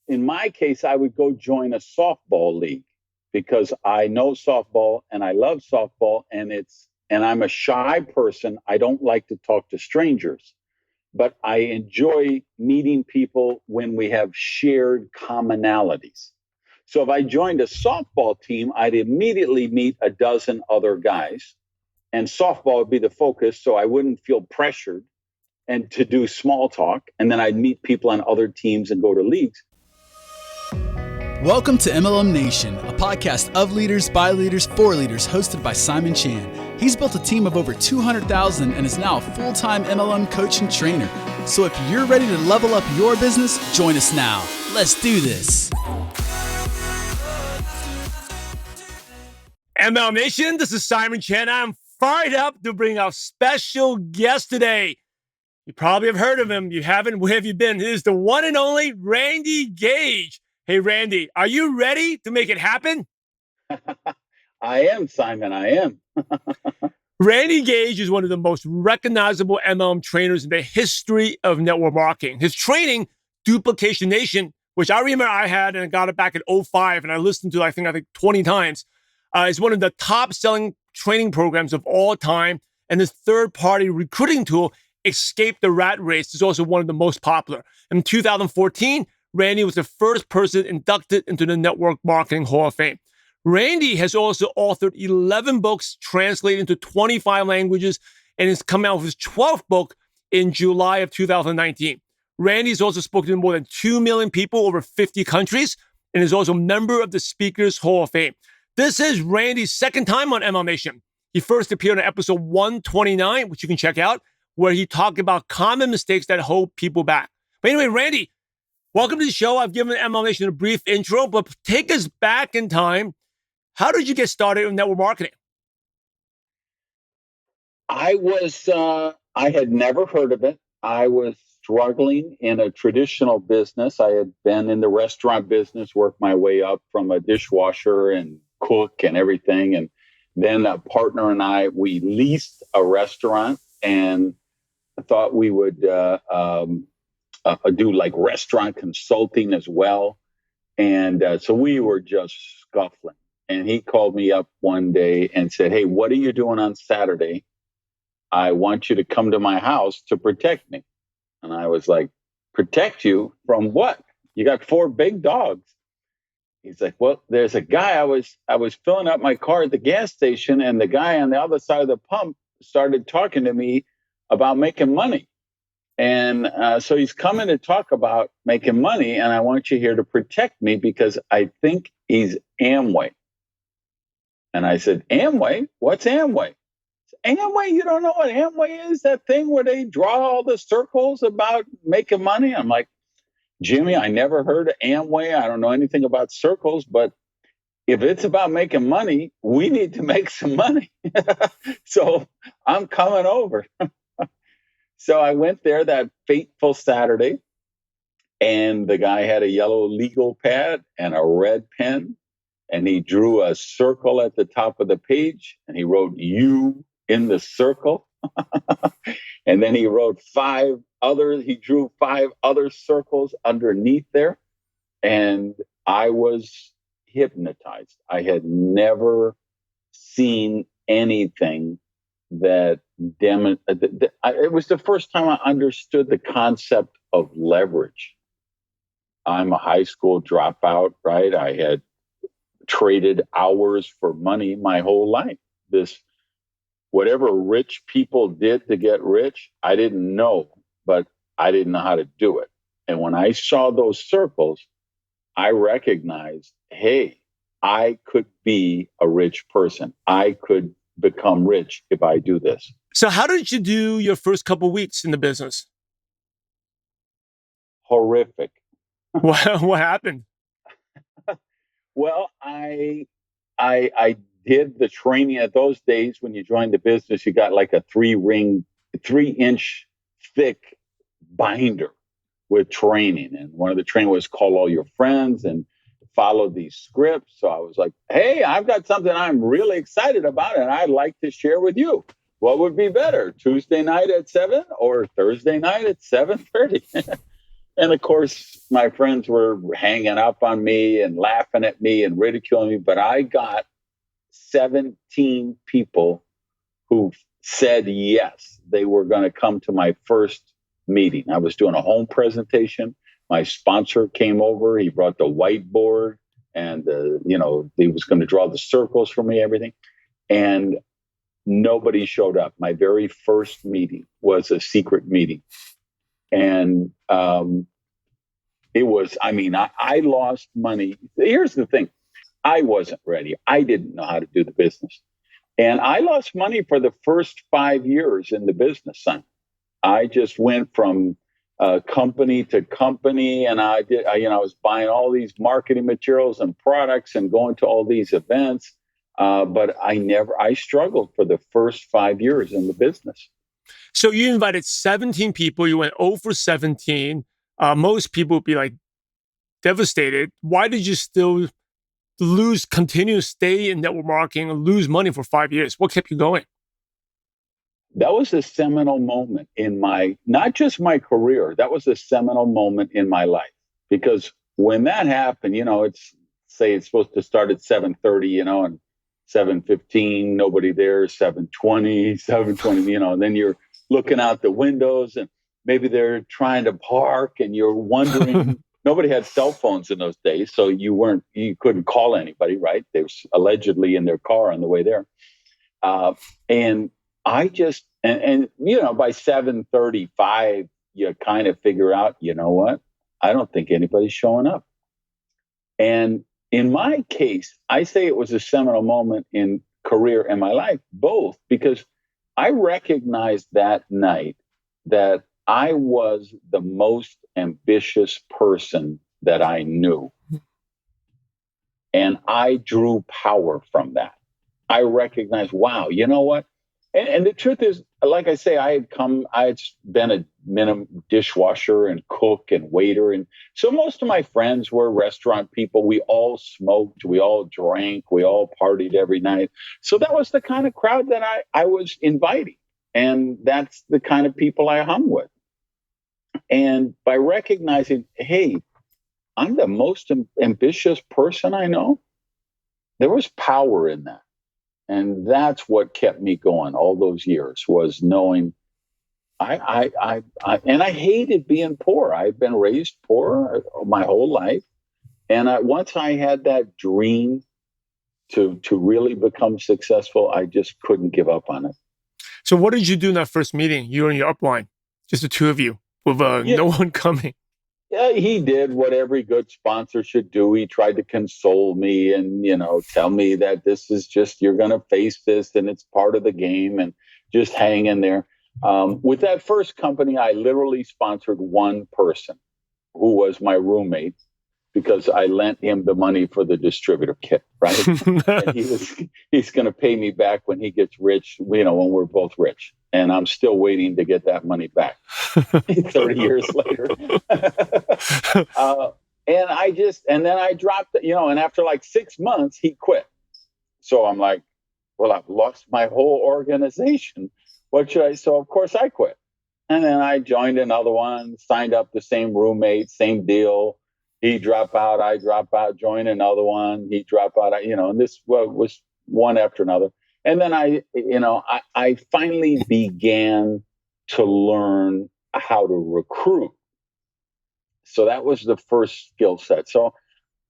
in my case, I would go join a softball league because I know softball and I love softball, and I'm a shy person. I don't like to talk to strangers, but I enjoy meeting people when we have shared commonalities. So if I joined a softball team, I'd immediately meet a dozen other guys, and softball would be the focus, so I wouldn't feel pressured and to do small talk. And then I'd meet people on other teams and go to leagues. Welcome to MLM Nation, a podcast of leaders, by leaders, for leaders, hosted by Simon Chan. He's built a team of over 200,000 and is now a full-time MLM coach and trainer. So if you're ready to level up your business, join us now. Let's do this. MLM Nation, this is Simon Chan. I'm fired up to bring our special guest today. You probably have heard of him. You haven't, where have you been? It is the one and only Randy Gage. Hey, Randy, are you ready to make it happen? I am, Simon. I am. Randy Gage is one of the most recognizable MLM trainers in the history of network marketing. His training, Duplication Nation, which I remember I had and I got it back in 2005 and I listened to, I think 20 times, is one of the top selling training programs of all time. And his third-party recruiting tool, Escape the Rat Race, is also one of the most popular. In 2014, Randy was the first person inducted into the Network Marketing Hall of Fame. Randy has also authored 11 books translated into 25 languages and is coming out with his 12th book in July of 2019. Randy has also spoken to more than 2 million people over 50 countries and is also a member of the Speakers Hall of Fame. This is Randy's second time on MLM Nation. He first appeared on episode 129, which you can check out, where he talked about common mistakes that hold people back. But anyway, Randy, welcome to the show. I've given MLM Nation a brief intro, but take us back in time. How did you get started in network marketing? I had never heard of it. I was struggling in a traditional business. I had been in the restaurant business, worked my way up from a dishwasher and cook and everything. And then a partner and I, we leased a restaurant and thought we would do like restaurant consulting as well. And so we were just scuffling. And he called me up one day and said, "Hey, what are you doing on Saturday? I want you to come to my house to protect me." And I was like, "Protect you from what? You got 4 big dogs." He's like, "Well, there's a guy, I was filling up my car at the gas station, and the guy on the other side of the pump started talking to me about making money. And so he's coming to talk about making money, and I want you here to protect me because I think he's Amway." And I said, "Amway? What's Amway?" "Amway, you don't know what Amway is? That thing where they draw all the circles about making money?" I'm like, "Jimmy, I never heard of Amway. I don't know anything about circles, but if it's about making money, we need to make some money." So I'm coming over. So I went there that fateful Saturday, and the guy had a yellow legal pad and a red pen, and he drew a circle at the top of the page, and he wrote "you" in the circle. And then he wrote he drew 5 other circles underneath there. And I was hypnotized. I had never seen anything that it was the first time I understood the concept of leverage. I'm a high school dropout, right? I had traded hours for money my whole life. Whatever rich people did to get rich, I didn't know, but I didn't know how to do it. And when I saw those circles, I recognized, hey, I could be a rich person. I could become rich if I do this. So how did you do your first couple weeks in the business? Horrific. What happened? Well, I did the training at those days. When you joined the business, you got like a 3-inch thick binder with training. And one of the training was call all your friends and follow these scripts. So I was like, "Hey, I've got something I'm really excited about and I'd like to share with you. What would be better, Tuesday night at 7 or Thursday night at 7:30? And of course, my friends were hanging up on me and laughing at me and ridiculing me. But I got 17 people who said yes, they were going to come to my first meeting. I was doing a home presentation. My sponsor came over. He brought the whiteboard and, he was going to draw the circles for me, everything. And nobody showed up. My very first meeting was a secret meeting. And it was, I lost money. Here's the thing. I wasn't ready. I didn't know how to do the business. And I lost money for the first 5 years in the business, son. I just went from company to company, and I was buying all these marketing materials and products and going to all these events. But I struggled for the first 5 years in the business. So you invited 17 people. You went 0 for 17. Most people would be like devastated. Why did you still continue to stay in network marketing and lose money for 5 years? What kept you going? That was a seminal moment in not just my career, that was a seminal moment in my life. Because when that happened, it's supposed to start at 7:30, and 7:15, nobody there, 7:20, and then you're looking out the windows and maybe they're trying to park and you're wondering. Nobody had cell phones in those days, so you couldn't call anybody, right? They were allegedly in their car on the way there. And I just, by 7:35, you kind of figure out, you know what? I don't think anybody's showing up. And in my case, I say it was a seminal moment in career and my life, both, because I recognized that night that I was the most ambitious person that I knew. And I drew power from that. I recognized, wow, you know what? And the truth is, like I say, I had been a minimum dishwasher and cook and waiter. And so most of my friends were restaurant people. We all smoked, we all drank, we all partied every night. So that was the kind of crowd that I was inviting. And that's the kind of people I hung with. And by recognizing, hey, I'm the most ambitious person I know, there was power in that. And that's what kept me going all those years, was knowing and I hated being poor. I've been raised poor my whole life. And once I had that dream to really become successful, I just couldn't give up on it. So what did you do in that first meeting, you and your upline, just the two of you, with no one coming? Yeah, he did what every good sponsor should do. He tried to console me and, tell me that this is just, you're going to face this and it's part of the game and just hang in there. With that first company, I literally sponsored one person who was my roommate because I lent him the money for the distributor kit, right? And he's going to pay me back when he gets rich, when we're both rich. And I'm still waiting to get that money back 30 years later. And then I dropped, and after like 6 months, he quit. So I'm like, well, I've lost my whole organization. What should I? So of course I quit. And then I joined another one, signed up the same roommate, same deal. He drop out, I drop out, join another one. He drop out, and this was one after another. And then I finally began to learn how to recruit. So that was the first skill set. So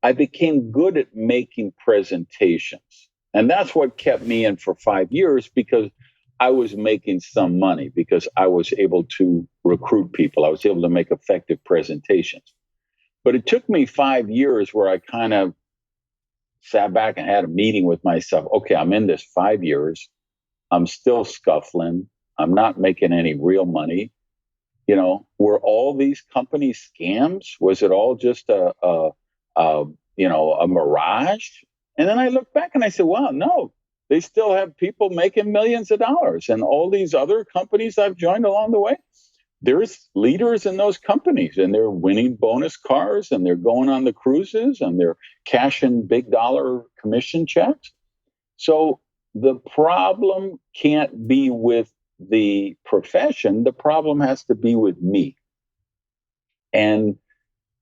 I became good at making presentations. And that's what kept me in for 5 years, because I was making some money, because I was able to recruit people. I was able to make effective presentations. But it took me 5 years where I kind of sat back and had a meeting with myself. Okay, I'm in this 5 years. I'm still scuffling. I'm not making any real money. Were all these companies scams? Was it all just a mirage? And then I looked back and I said, wow, no, they still have people making millions of dollars. And all these other companies I've joined along the way, there's leaders in those companies, and they're winning bonus cars, and they're going on the cruises, and they're cashing big dollar commission checks. So the problem can't be with the profession. The problem has to be with me. And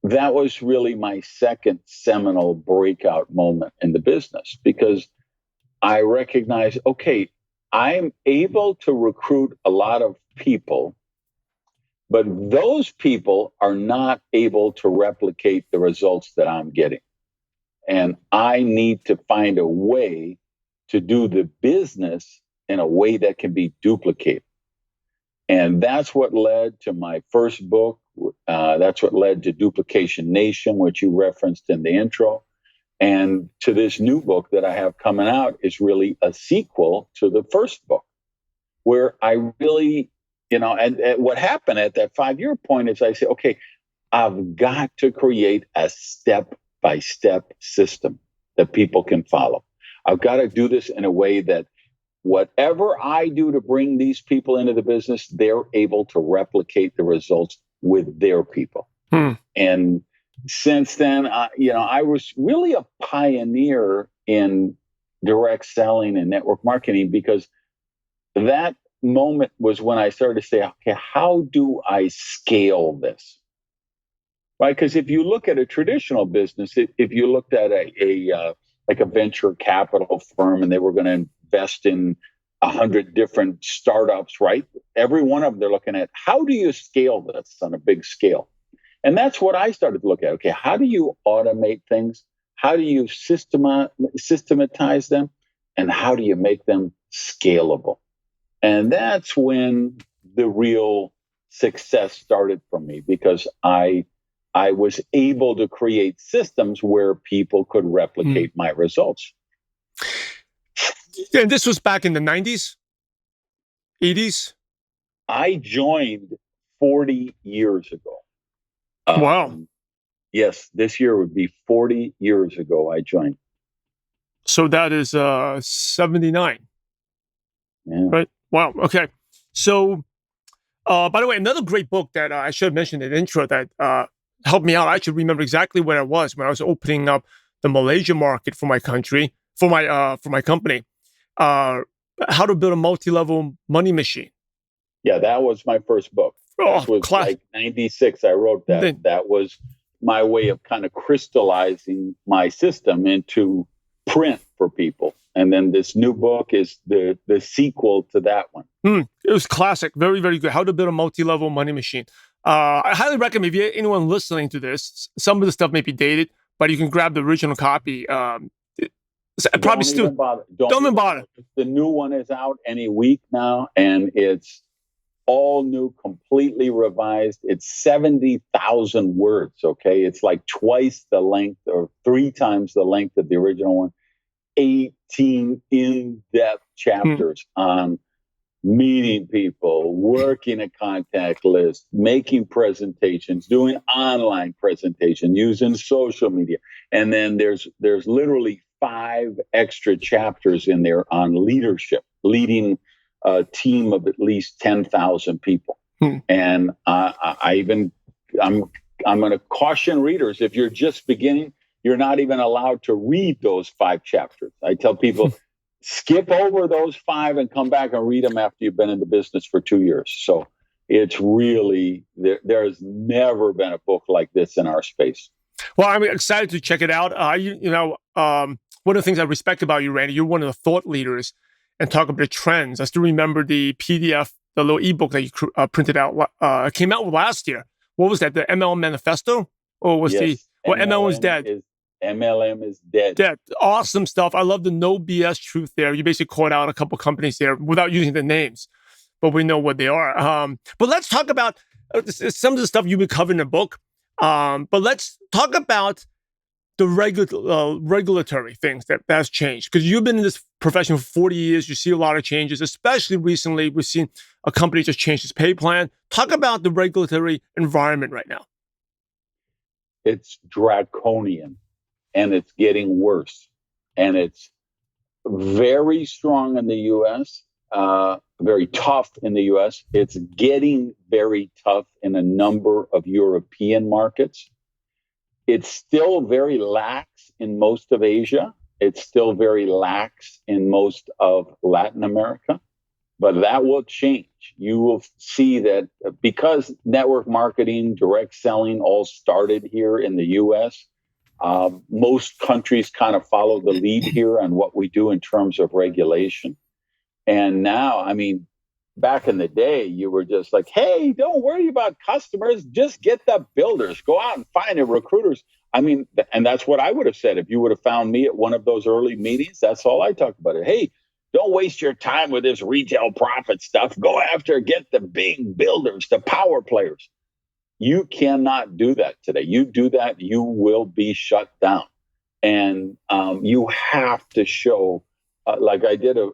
that was really my second seminal breakout moment in the business, because I recognized, okay, I'm able to recruit a lot of people, but those people are not able to replicate the results that I'm getting. And I need to find a way to do the business in a way that can be duplicated. And that's what led to my first book. That's what led to Duplication Nation, which you referenced in the intro. And to this new book that I have coming out is really a sequel to the first book, where I really, and what happened at that 5-year point is I said, okay, I've got to create a step-by-step system that people can follow. I've got to do this in a way that whatever I do to bring these people into the business, they're able to replicate the results with their people. And since then, I was really a pioneer in direct selling and network marketing, because that moment was when I started to say, okay, how do I scale this? Right? Because if you look at a traditional business, if you looked at like a venture capital firm and they were going to invest in 100 different startups, right? Every one of them, they're looking at, how do you scale this on a big scale? And that's what I started to look at. Okay, how do you automate things? How do you systematize them? And how do you make them scalable? And that's when the real success started for me, because I was able to create systems where people could replicate my results. And this was back in the 90s, 80s? I joined 40 years ago. Wow. Yes, this year would be 40 years ago I joined. So that is 79. Yeah. Right? Wow. Okay. So, by the way, another great book that I should have mentioned in the intro that helped me out. I should remember exactly where I was when I was opening up the Malaysia market for my country, for my company. How to build a multi-level money machine. Yeah, that was my first book. That was like 96. I wrote that. That was my way of kind of crystallizing my system into print for people. And then this new book is the sequel to that one. It was classic. Very, very good. How to build a multi-level money machine. I highly recommend, if you anyone listening to this, some of the stuff may be dated, but you can grab the original copy. Don't even bother. The new one is out any week now, and it's all new, completely revised. It's 70,000 words, okay? It's like twice the length or 3 times the length of the original one. 18 in-depth chapters on meeting people, working a contact list, making presentations, doing online presentation, using social media. And then there's literally 5 extra chapters in there on leadership, leading a team of at least 10,000 people. And I'm going to caution readers, if you're just beginning, you're not even allowed to read those 5 chapters. I tell people, skip over those 5 and come back and read them after you've been in the business for 2 years. So it's really, there has never been a book like this in our space. Well, I'm excited to check it out. One of the things I respect about you, Randy, you're one of the thought leaders and talk about the trends. I still remember the PDF, the little ebook that you printed out, came out last year. What was that? The MLM Manifesto? Or was MLM is dead? MLM is dead. Dead. Awesome stuff. I love the no BS truth there. You basically called out a couple companies there without using the names, but we know what they are. But let's talk about some of the stuff you've been covering in the book. But let's talk about the regulatory things that's changed, because you've been in this profession for 40 years. You see a lot of changes, especially recently. We've seen a company just change its pay plan. Talk about the regulatory environment right now. It's draconian, and it's getting worse. And it's very strong in the U.S., very tough in the U.S. It's getting very tough in a number of European markets. It's still very lax in most of Asia. It's still very lax in most of Latin America. But that will change. You will see that because network marketing, direct selling all started here in the US, most countries kind of follow the lead here on what we do in terms of regulation. And now, I mean, back in the day, you were just like, hey, don't worry about customers. Just get the builders. Go out and find the recruiters. I mean, and that's what I would have said if you would have found me at one of those early meetings. That's all I talked about. Hey, don't waste your time with this retail profit stuff. Go after, get the big builders, the power players. You cannot do that today. You do that, you will be shut down. And you have to show, like I did a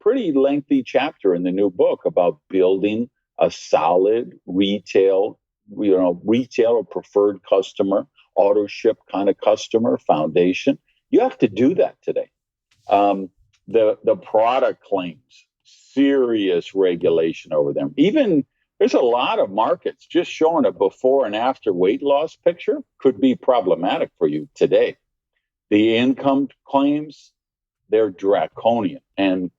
pretty lengthy chapter in the new book about building a solid retail or preferred customer, auto ship kind of customer foundation. You have to do that today. The product claims, serious regulation over them. Even there's a lot of markets just showing a before and after weight loss picture could be problematic for you today. The income claims, they're draconian. And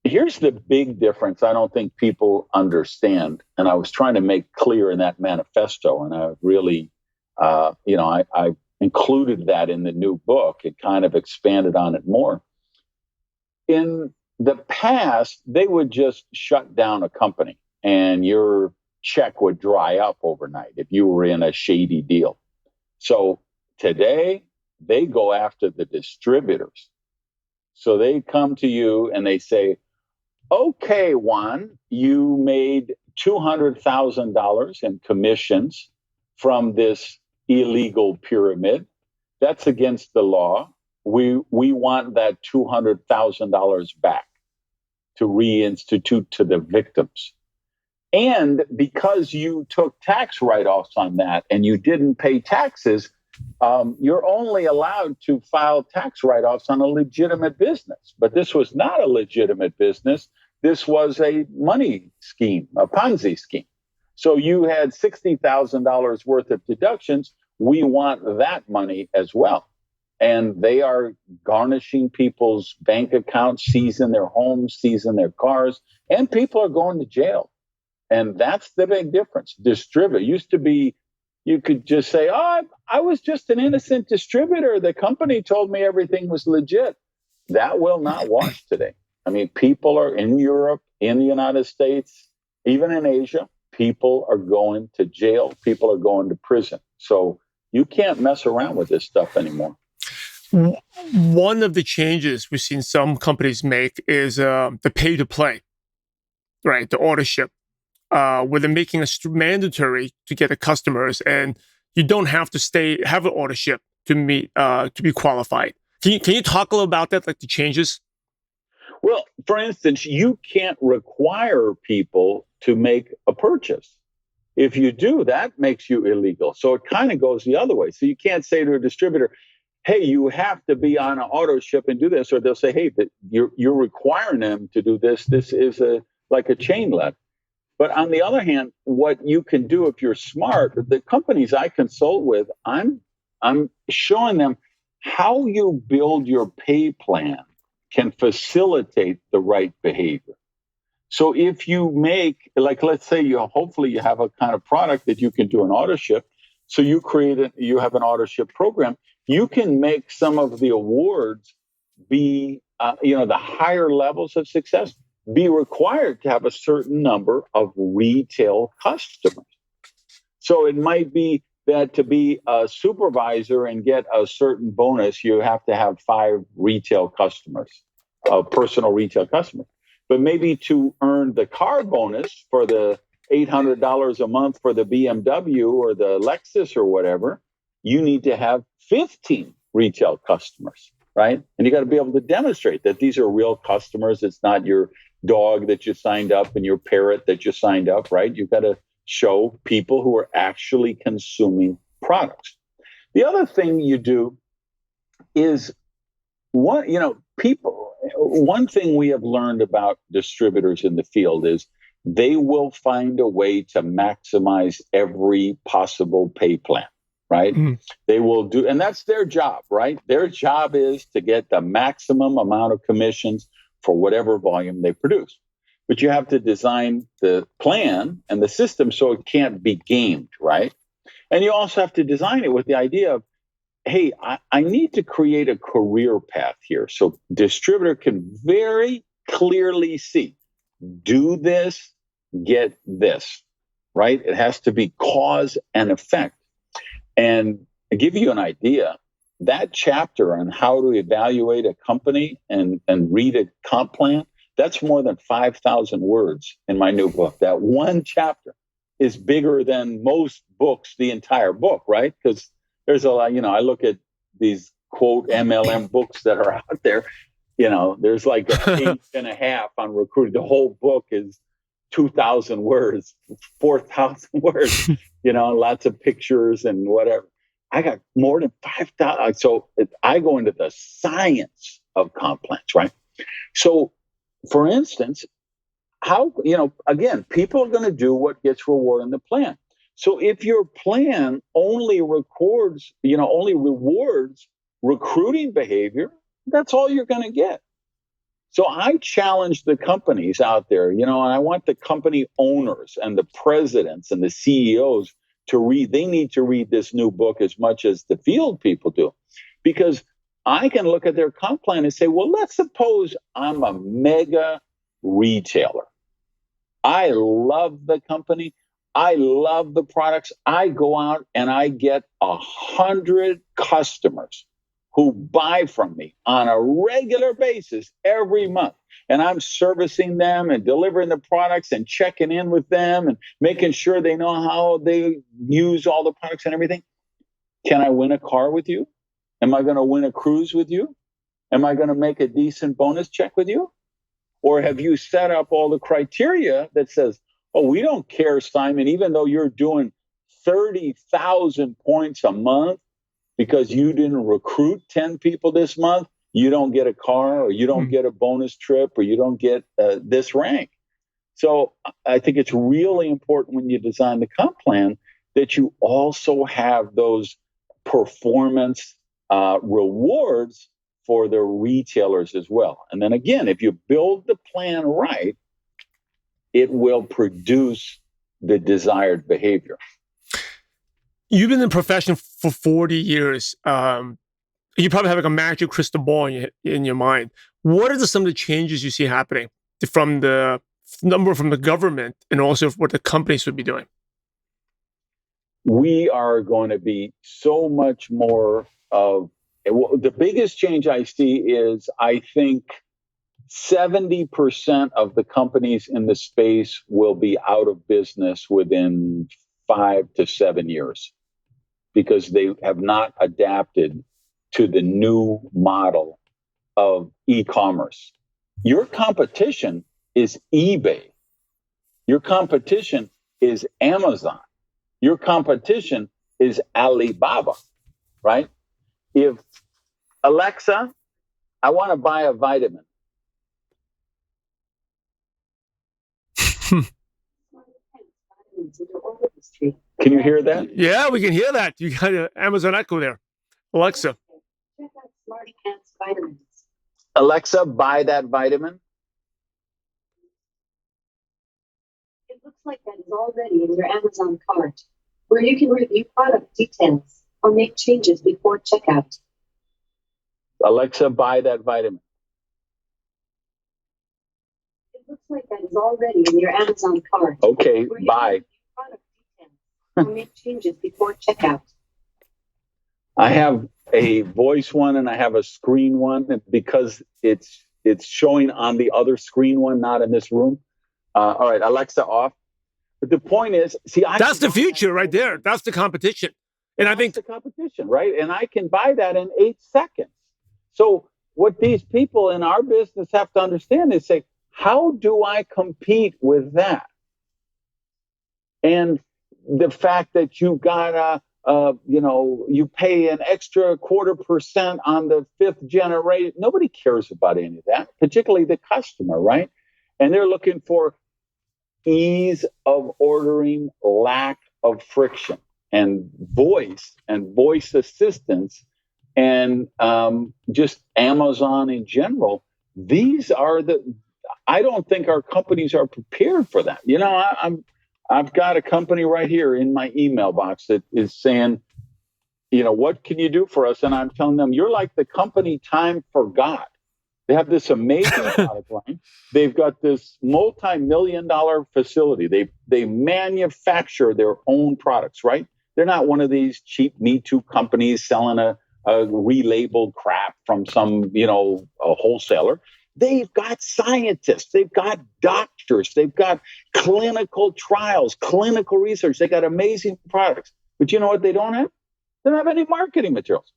here's the big difference I don't think people understand. And I was trying to make clear in that manifesto. And I really, I included that in the new book. It kind of expanded on it more. In the past, they would just shut down a company and your check would dry up overnight if you were in a shady deal. So today, they go after the distributors. So they come to you and they say, okay, Juan, you made $200,000 in commissions from this illegal pyramid. That's against the law. We want that $200,000 back to reinstitute to the victims. And because you took tax write-offs on that and you didn't pay taxes, you're only allowed to file tax write-offs on a legitimate business. But this was not a legitimate business. This was a money scheme, a Ponzi scheme. So you had $60,000 worth of deductions. We want that money as well. And they are garnishing people's bank accounts, seizing their homes, seizing their cars, and people are going to jail. And that's the big difference. Distributor used to be, you could just say, oh, I was just an innocent distributor. The company told me everything was legit. That will not wash today. I mean, people are in Europe, in the United States, even in Asia, people are going to jail. People are going to prison. So you can't mess around with this stuff anymore. One of the changes we've seen some companies make is the pay to play, right? The auto ship. Where they're making it mandatory to get the customers, and you don't have to have an auto ship to be qualified. Can you talk a little about that, like the changes? Well, for instance, you can't require people to make a purchase. If you do, that makes you illegal. So it kind of goes the other way. So you can't say to a distributor, hey, you have to be on an auto ship and do this, or they'll say, hey, you're requiring them to do this. This is like a chain letter. But on the other hand, what you can do if you're smart, the companies I consult with, I'm showing them how you build your pay plan can facilitate the right behavior. So if you make, like, let's say hopefully you have a kind of product that you can do an auto ship. So you have an auto ship program. You can make some of the awards be, the higher levels of success, be required to have a certain number of retail customers. So it might be that to be a supervisor and get a certain bonus, you have to have 5 retail customers, personal retail customers. But maybe to earn the car bonus for the $800 a month for the BMW or the Lexus or whatever, you need to have 15 retail customers, right? And you got to be able to demonstrate that these are real customers. It's not your dog that you signed up and your parrot that you signed up, right? You've got to show people who are actually consuming products. The other thing you do is one thing we have learned about distributors in the field is they will find a way to maximize every possible pay plan, right? Mm. They will do, and that's their job, right? Their job is to get the maximum amount of commissions for whatever volume they produce. but you have to design the plan and the system so it can't be gamed, right? And you also have to design it with the idea of, hey, I need to create a career path here so distributor can very clearly see, do this, get this, right? It has to be cause and effect. And to give you an idea, that chapter on how to evaluate a company and read a comp plan, that's more than 5,000 words in my new book. That one chapter is bigger than most books, the entire book, right? Because there's a lot, I look at these quote MLM books that are out there, there's like a page and a half on recruiting. The whole book is 2,000 words, 4,000 words, lots of pictures and whatever. I got more than 5,000. So I go into the science of comp plans, right? So, for instance, how, again, people are going to do what gets rewarded in the plan. So if your plan only rewards recruiting behavior, that's all you're going to get. So I challenge the companies out there, and I want the company owners and the presidents and the CEOs to read. They need to read this new book as much as the field people do, because I can look at their comp plan and say, well, let's suppose I'm a mega retailer. I love the company. I love the products. I go out and I get 100 customers who buy from me on a regular basis every month. And I'm servicing them and delivering the products and checking in with them and making sure they know how they use all the products and everything. Can I win a car with you? Am I going to win a cruise with you? Am I going to make a decent bonus check with you? Or have you set up all the criteria that says, oh, we don't care, Simon, even though you're doing 30,000 points a month, because you didn't recruit 10 people this month, you don't get a car, or you don't get a bonus trip, or you don't get this rank. So I think it's really important when you design the comp plan that you also have those performance rewards for the retailers as well. And then again, if you build the plan right, it will produce the desired behavior. You've been in the profession for 40 years. You probably have like a magic crystal ball in your mind. What are some of the changes you see happening from the government and also what the companies would be doing? We are going to be so much more of the biggest change I see is I think 70% of the companies in the space will be out of business within 5 to 7 years because they have not adapted to the new model of e-commerce. Your competition is eBay. Your competition is Amazon. Your competition is Alibaba, right? If Alexa, I want to buy a vitamin. Can you hear that? Yeah, we can hear that. You got an Amazon Echo there. Alexa. Check out Smarty Pants vitamins. Alexa, buy that vitamin. It looks like that is already in your Amazon cart, where you can review product details or make changes before checkout. Alexa, buy that vitamin. It looks like that is already in your Amazon cart. Okay, buy. Product details or make changes before checkout. I have a voice one and I have a screen one because it's showing on the other screen one, not in this room. All right, Alexa off. But the point is, that's the future right there. That's the competition. And I think the competition, right? And I can buy that in 8 seconds. So what these people in our business have to understand is say, how do I compete with that? And the fact that you got you pay an extra 0.25% on the 5th generation. Nobody cares about any of that, particularly the customer, right? And they're looking for ease of ordering, lack of friction, and voice assistance, and just Amazon in general. These are I don't think our companies are prepared for that. You know, I've got a company right here in my email box that is saying, you know, what can you do for us? And I'm telling them, you're like the company time forgot. They have this amazing product line. They've got this multi-million-dollar facility. They manufacture their own products, right? They're not one of these cheap Me Too companies selling a relabeled crap from some, you know, a wholesaler. They've got scientists. They've got doctors. They've got clinical trials, clinical research. They got amazing products. But you know what they don't have? They don't have any marketing materials.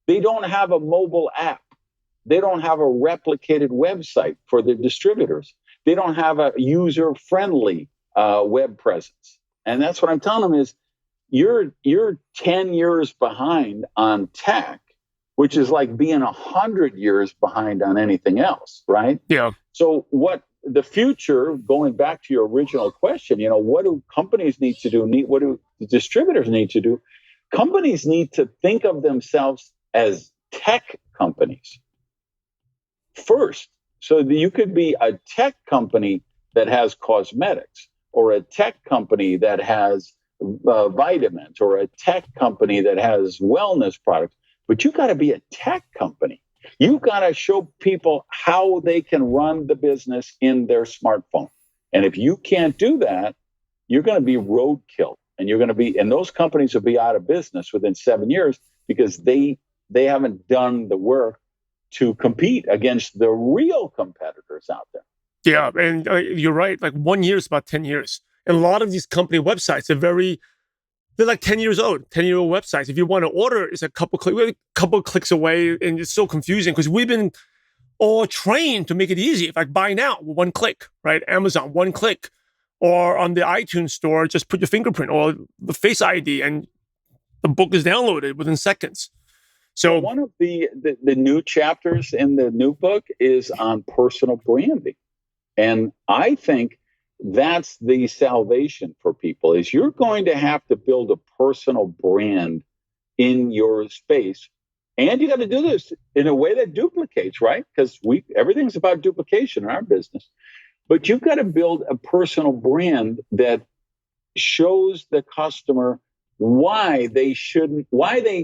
They don't have a mobile app. They don't have a replicated website for the distributors. They don't have a user-friendly web presence. And that's what I'm telling them is you're 10 years behind on tech, which is like being 100 years behind on anything else, right? Yeah. So what the future, going back to your original question, you know, what do companies need to do? What do the distributors need to do? Companies need to think of themselves as tech companies first. So that you could be a tech company that has cosmetics, or a tech company that has vitamins, or a tech company that has wellness products. But you got to be a tech company. You got to show people how they can run the business in their smartphone. And if you can't do that, you're going to be roadkill, and those companies will be out of business within 7 years because they haven't done the work to compete against the real competitors out there. Yeah, and you're right. Like 1 year is about 10 years. And a lot of these company websites they're like 10 years old, 10-year-old websites. If you want to order, it's a couple clicks away, and it's so confusing because we've been all trained to make it easy. Like buy now, one click, right? Amazon, one click. Or on the iTunes store, just put your fingerprint or the Face ID and the book is downloaded within seconds. So one of the new chapters in the new book is on personal branding. And I think that's the salvation for people is you're going to have to build a personal brand in your space. And you got to do this in a way that duplicates, right? Because everything's about duplication in our business. But you've got to build a personal brand that shows the customer why they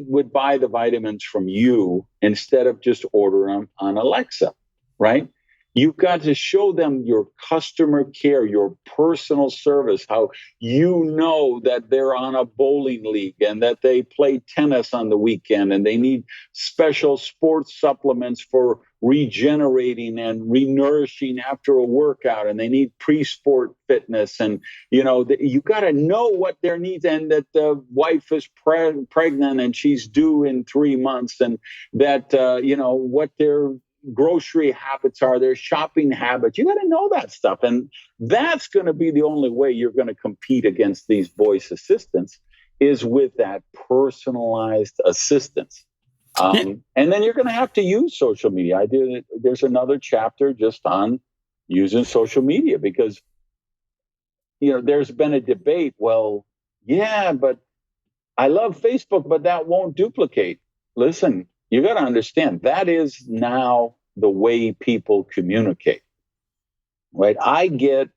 would buy the vitamins from you instead of just ordering them on Alexa, right? You've got to show them your customer care, your personal service, how you know that they're on a bowling league and that they play tennis on the weekend and they need special sports supplements for regenerating and renourishing after a workout, and they need pre-sport fitness. And, you know, you got to know what their needs, and that the wife is pregnant and she's due in 3 months, and that, you know, what their grocery habits are, their shopping habits. You got to know that stuff. And that's going to be the only way you're going to compete against these voice assistants is with that personalized assistance. And then you're going to have to use social media. There's another chapter just on using social media because, you know, there's been a debate. Well, yeah, but I love Facebook, but that won't duplicate. Listen, you got to understand that is now the way people communicate, right? I get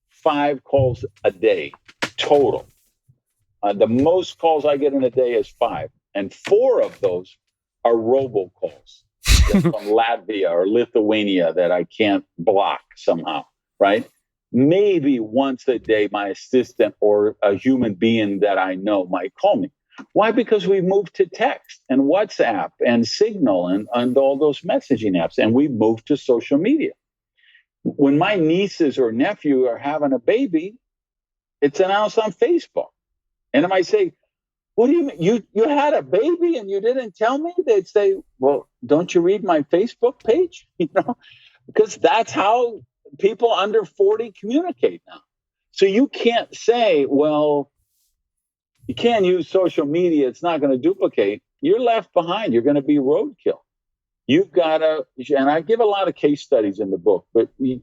5 calls a day total. The most calls I get in a day is 5, and 4 of those are robocalls from Latvia or Lithuania that I can't block somehow, right? Maybe once a day, my assistant or a human being that I know might call me. Why? Because we've moved to text and WhatsApp and Signal and all those messaging apps, and we've moved to social media. When my nieces or nephew are having a baby, it's announced on Facebook. And if I say, what do you mean? You had a baby and you didn't tell me? They'd say, well, don't you read my Facebook page? You know, because that's how people under 40 communicate now. So you can't say, well, you can't use social media. It's not going to duplicate. You're left behind. You're going to be roadkill. You've got to, and I give a lot of case studies in the book,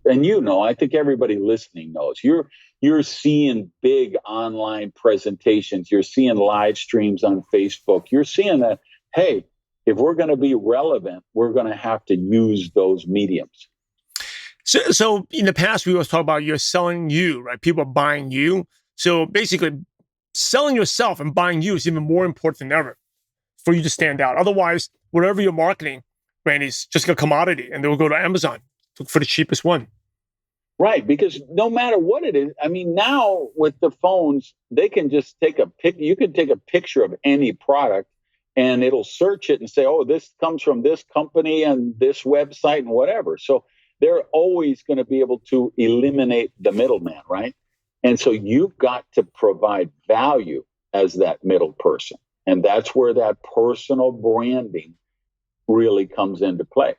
and you know, I think everybody listening knows, you're seeing big online presentations. You're seeing live streams on Facebook. You're seeing that, hey, if we're going to be relevant, we're going to have to use those mediums. So in the past, we always talk about you're selling you, right? People are buying you. So basically, selling yourself and buying you is even more important than ever for you to stand out. Otherwise, whatever you're marketing, Randy, is just a commodity, and they'll go to Amazon, look for the cheapest one. Right, because no matter what it is, I mean, now with the phones, they can just take a pic. You can take a picture of any product, and it'll search it and say, "Oh, this comes from this company and this website and whatever." So they're always going to be able to eliminate the middleman, right? And so you've got to provide value as that middle person, and that's where that personal branding really comes into play.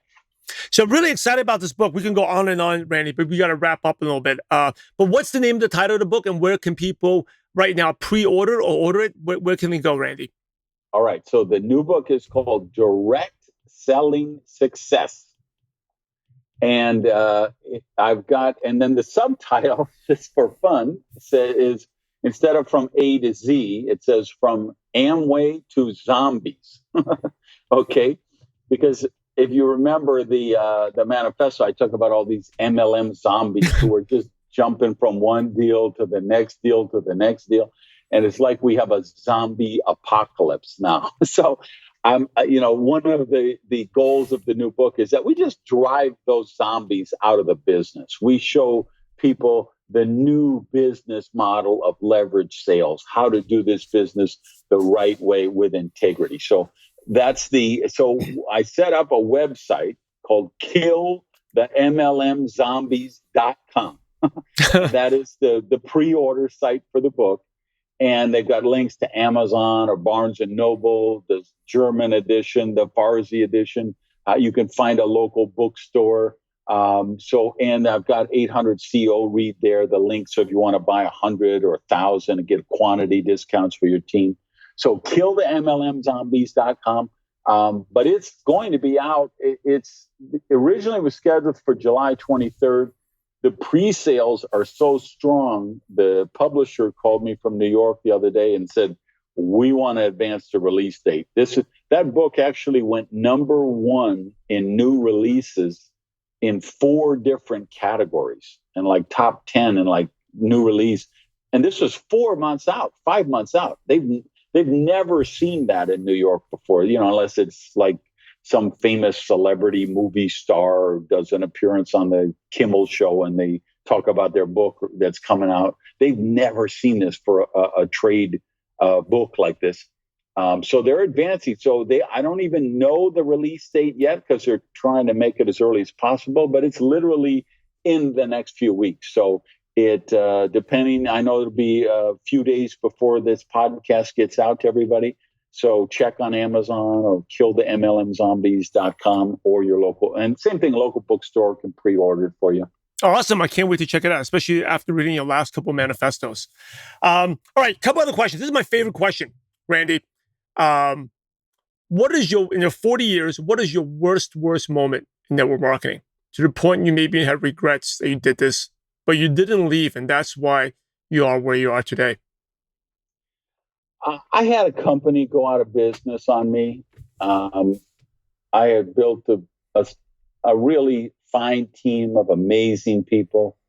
So I'm really excited about this book. We can go on and on, Randy, but we got to wrap up a little bit. But what's the name of the title of the book, and where can people right now pre-order or order it? Where can they go, Randy? All right. So the new book is called Direct Selling Success. And I've got, and then the subtitle, just for fun, is instead of from A to Z, it says from Amway to Zombies. Okay. Because if you remember the manifesto, I talk about all these MLM zombies who are just jumping from one deal to the next deal to the next deal. And it's like we have a zombie apocalypse now. So one of the goals of the new book is that we just drive those zombies out of the business. We show people the new business model of leverage sales, how to do this business the right way with integrity. So I set up a website called killthemlmzombies.com. That is the pre-order site for the book. And they've got links to Amazon or Barnes and Noble, the German edition, the Farsi edition. You can find a local bookstore. And I've got 800 CO read there, the link. So if you want to buy 100 or 1,000 and get quantity discounts for your team. So killthemlmzombies.com. But it's going to be out. It's originally was scheduled for July 23rd. The pre-sales are so strong. The publisher called me from New York the other day and said, we want to advance the release date. That book actually went number one in new releases in 4 different categories, and like top 10 and like new release. And this was 4 months out, 5 months out. They've never seen that in New York before, unless it's like some famous celebrity movie star does an appearance on the Kimmel show and they talk about their book that's coming out. They've never seen this for a trade book like this. So they're advancing. So I don't even know the release date yet because they're trying to make it as early as possible, but it's literally in the next few weeks. So depending, I know it'll be a few days before this podcast gets out to everybody. So check on Amazon or killthemlmzombies.com or your local, and same thing, local bookstore can pre-order it for you. Awesome. I can't wait to check it out, especially after reading your last couple manifestos. All right, couple other questions. This is my favorite question, Randy. What is in your 40 years, what is your worst moment in network marketing? To the point you maybe had regrets that you did this, but you didn't leave, and that's why you are where you are today. I had a company go out of business on me. I had built a really fine team of amazing people.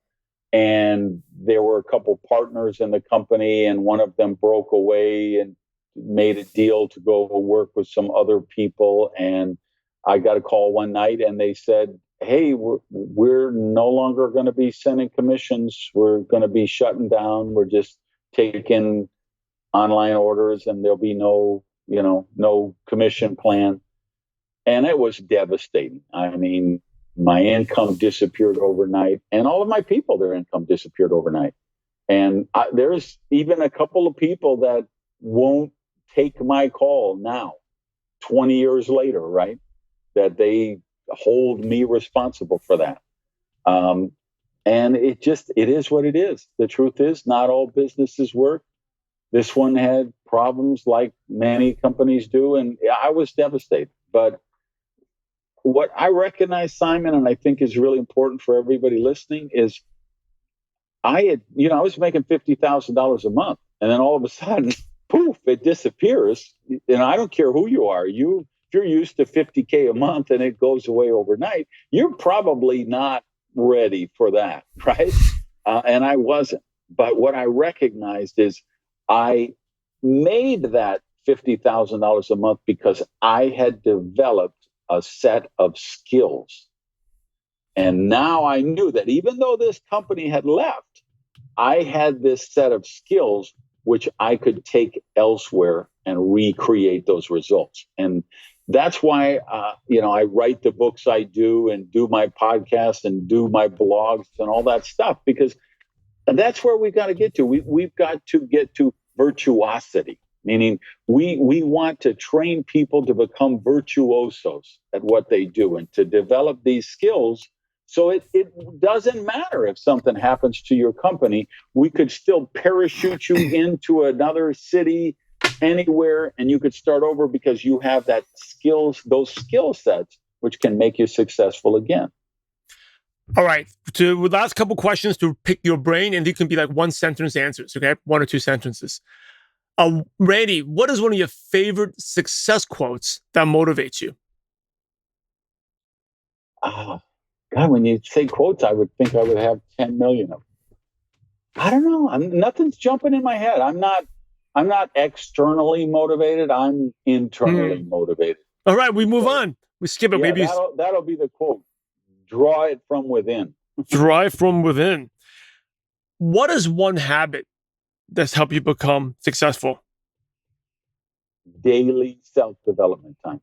And there were a couple partners in the company, and one of them broke away and made a deal to go work with some other people. And I got a call one night and they said, hey, we're no longer going to be sending commissions. We're going to be shutting down. We're just taking online orders and there'll be no commission plan. And it was devastating. I mean, my income disappeared overnight, and all of my people, their income disappeared overnight. And there's even a couple of people that won't take my call now, 20 years later, right? That they hold me responsible for that. And it is what it is. The truth is, not all businesses work. This one had problems like many companies do, and I was devastated. But what I recognize, Simon, and I think is really important for everybody listening, is I was making $50,000 a month, and then all of a sudden, poof, it disappears. And I don't care who you are. If you're used to $50K a month and it goes away overnight, you're probably not ready for that, right? And I wasn't. But what I recognized is I made that $50,000 a month because I had developed a set of skills. And now I knew that even though this company had left, I had this set of skills which I could take elsewhere and recreate those results. And that's why, I write the books I do and do my podcasts and do my blogs and all that stuff, because that's where we've got to get to. We've got to get to virtuosity, meaning we want to train people to become virtuosos at what they do and to develop these skills. So it doesn't matter if something happens to your company. We could still parachute you into another city, anywhere, and you could start over because you have those skill sets, which can make you successful again. All right. To the last couple questions to pick your brain, and they can be like one sentence answers, okay? 1 or 2 sentences. Randy, what is one of your favorite success quotes that motivates you? God, when you say quotes, I would think I would have 10 million of them. I don't know. Nothing's jumping in my head. I'm not externally motivated. I'm internally motivated. All right, we move on. We skip it. Yeah, Maybe that'll be the quote. Draw it from within. Draw it from within. What is one habit that's helped you become successful? Daily self-development time.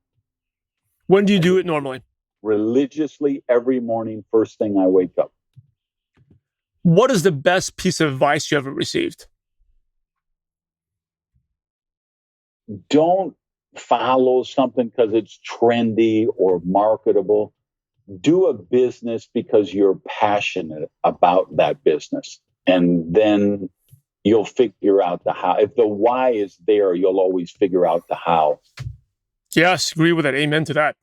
When do you do it normally? Religiously every morning, first thing I wake up. What is the best piece of advice you ever received? Don't follow something because it's trendy or marketable. Do a business because you're passionate about that business. And then you'll figure out the how. If the why is there, you'll always figure out the how. Yes, agree with that. Amen to that.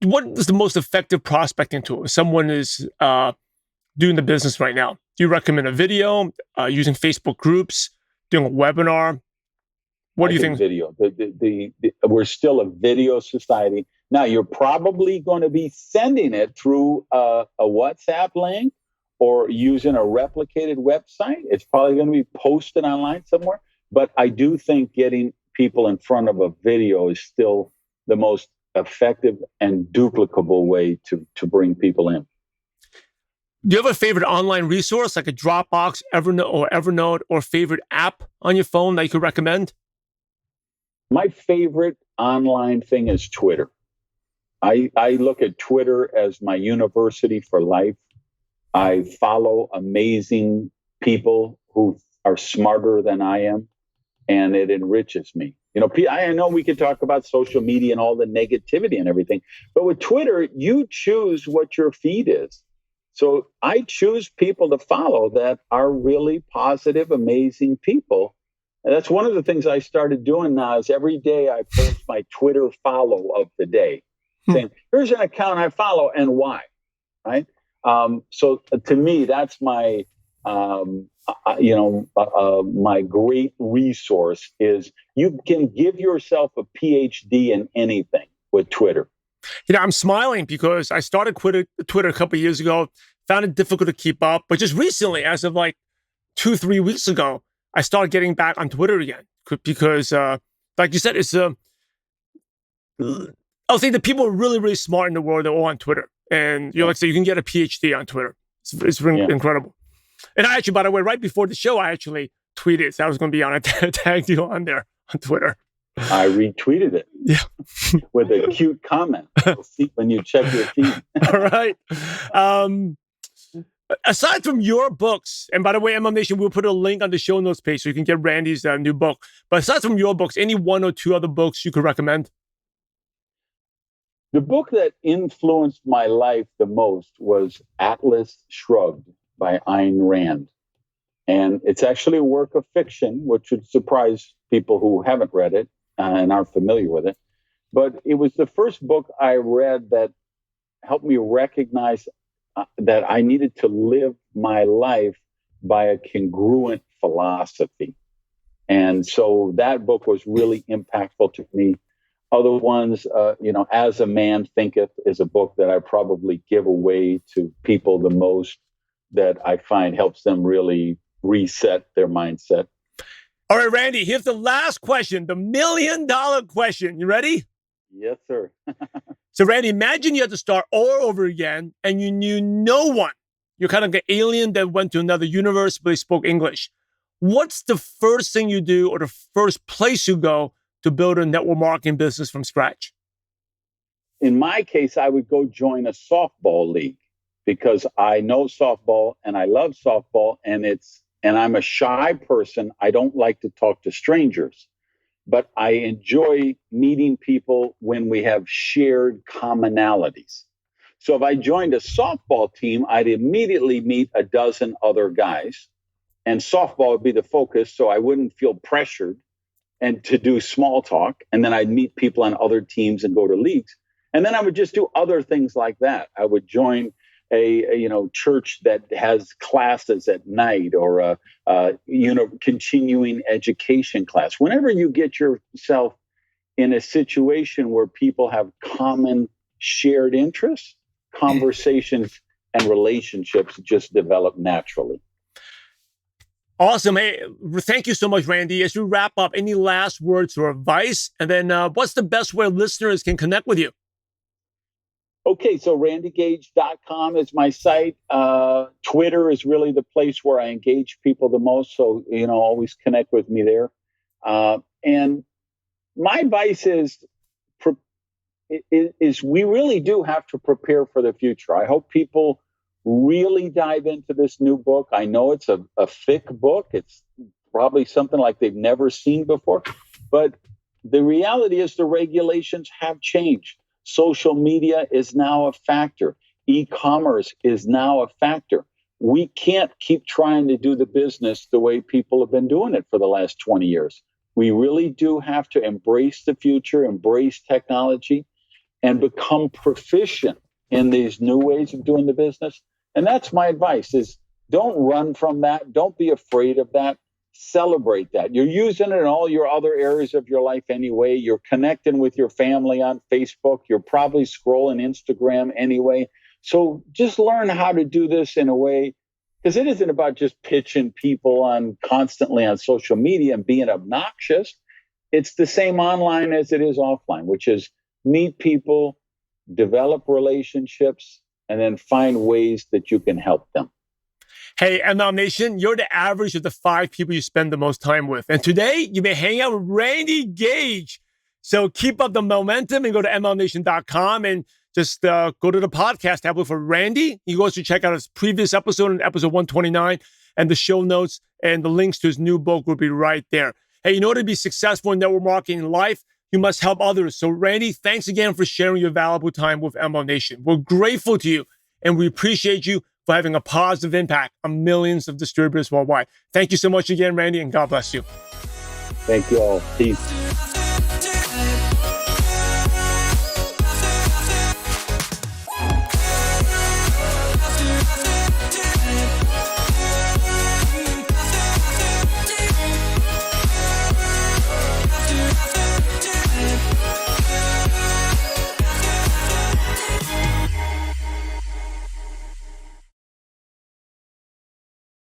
What is the most effective prospecting tool if someone is doing the business right now? Do you recommend a video, using Facebook groups, doing a webinar? What do you think? Video. We're still a video society. Now, you're probably going to be sending it through a WhatsApp link or using a replicated website. It's probably going to be posted online somewhere. But I do think getting people in front of a video is still the most effective and duplicable way to bring people in. Do you have a favorite online resource like a Dropbox, Evernote, or favorite app on your phone that you could recommend? My favorite online thing is Twitter. I look at Twitter as my university for life. I follow amazing people who are smarter than I am, and it enriches me. I know we could talk about social media and all the negativity and everything, but with Twitter, you choose what your feed is. So I choose people to follow that are really positive, amazing people. And that's one of the things I started doing now is every day I post my Twitter follow of the day, saying, here's an account I follow and why, right? So to me, that's my, my great resource is you can give yourself a PhD in anything with Twitter. I'm smiling because I started Twitter a couple of years ago, found it difficult to keep up, but just recently, as of like 2-3 weeks ago, I started getting back on Twitter again because, like you said, it's I'll say the people are really, really smart in the world. They're all on Twitter, and like I say, you can get a PhD on Twitter. It's incredible. And I actually, by the way, right before the show, I actually tweeted that I was going to be on a tag you on there on Twitter. I retweeted it. Yeah. With a cute comment. You'll see when you check your feed. All right. Aside from your books, and by the way, MLM Nation, we'll put a link on the show notes page so you can get Randy's new book. But aside from your books, any 1 or 2 other books you could recommend? The book that influenced my life the most was Atlas Shrugged by Ayn Rand. And it's actually a work of fiction, which would surprise people who haven't read it and aren't familiar with it. But it was the first book I read that helped me recognize that I needed to live my life by a congruent philosophy. And so that book was really impactful to me. Other ones, As a Man Thinketh is a book that I probably give away to people the most, that I find helps them really reset their mindset. All right, Randy, here's the last question, the $1 million question. You ready? Yes, sir. So, Randy, imagine you had to start all over again and you knew no one. You're kind of like an alien that went to another universe, but they spoke English. What's the first thing you do or the first place you go to build a network marketing business from scratch? In my case, I would go join a softball league, because I know softball and I love softball, and I'm a shy person. I don't like to talk to strangers, but I enjoy meeting people when we have shared commonalities. So if I joined a softball team, I'd immediately meet a dozen other guys, and softball would be the focus, so I wouldn't feel pressured and to do small talk. And then I'd meet people on other teams and go to leagues. And then I would just do other things like that. I would join a church that has classes at night, or a continuing education class. Whenever you get yourself in a situation where people have common shared interests, conversations and relationships just develop naturally. Awesome. Hey, thank you so much, Randy. As we wrap up, any last words or advice? And then what's the best way listeners can connect with you? Okay, so randygage.com is my site. Twitter is really the place where I engage people the most. So, always connect with me there. And my advice is we really do have to prepare for the future. I hope people really dive into this new book. I know it's a thick book. It's probably something like they've never seen before. But the reality is the regulations have changed. Social media is now a factor. E-commerce is now a factor. We can't keep trying to do the business the way people have been doing it for the last 20 years. We really do have to embrace the future, embrace technology, and become proficient in these new ways of doing the business. And that's my advice, is don't run from that. Don't be afraid of that. Celebrate that. You're using it in all your other areas of your life anyway. You're connecting with your family on Facebook. You're probably scrolling Instagram anyway. So just learn how to do this in a way, because it isn't about just pitching people constantly on social media and being obnoxious. It's the same online as it is offline, which is meet people, develop relationships, and then find ways that you can help them. Hey, ML Nation, you're the average of the 5 people you spend the most time with. And today, you may hang out with Randy Gage. So keep up the momentum and go to mlnation.com and just go to the podcast tab for Randy. You can also check out his previous episode, episode 129, and the show notes and the links to his new book will be right there. Hey, in order to be successful in network marketing in life, you must help others. So Randy, thanks again for sharing your valuable time with ML Nation. We're grateful to you, and we appreciate you for having a positive impact on millions of distributors worldwide. Thank you so much again, Randy, and God bless you. Thank you all. Peace.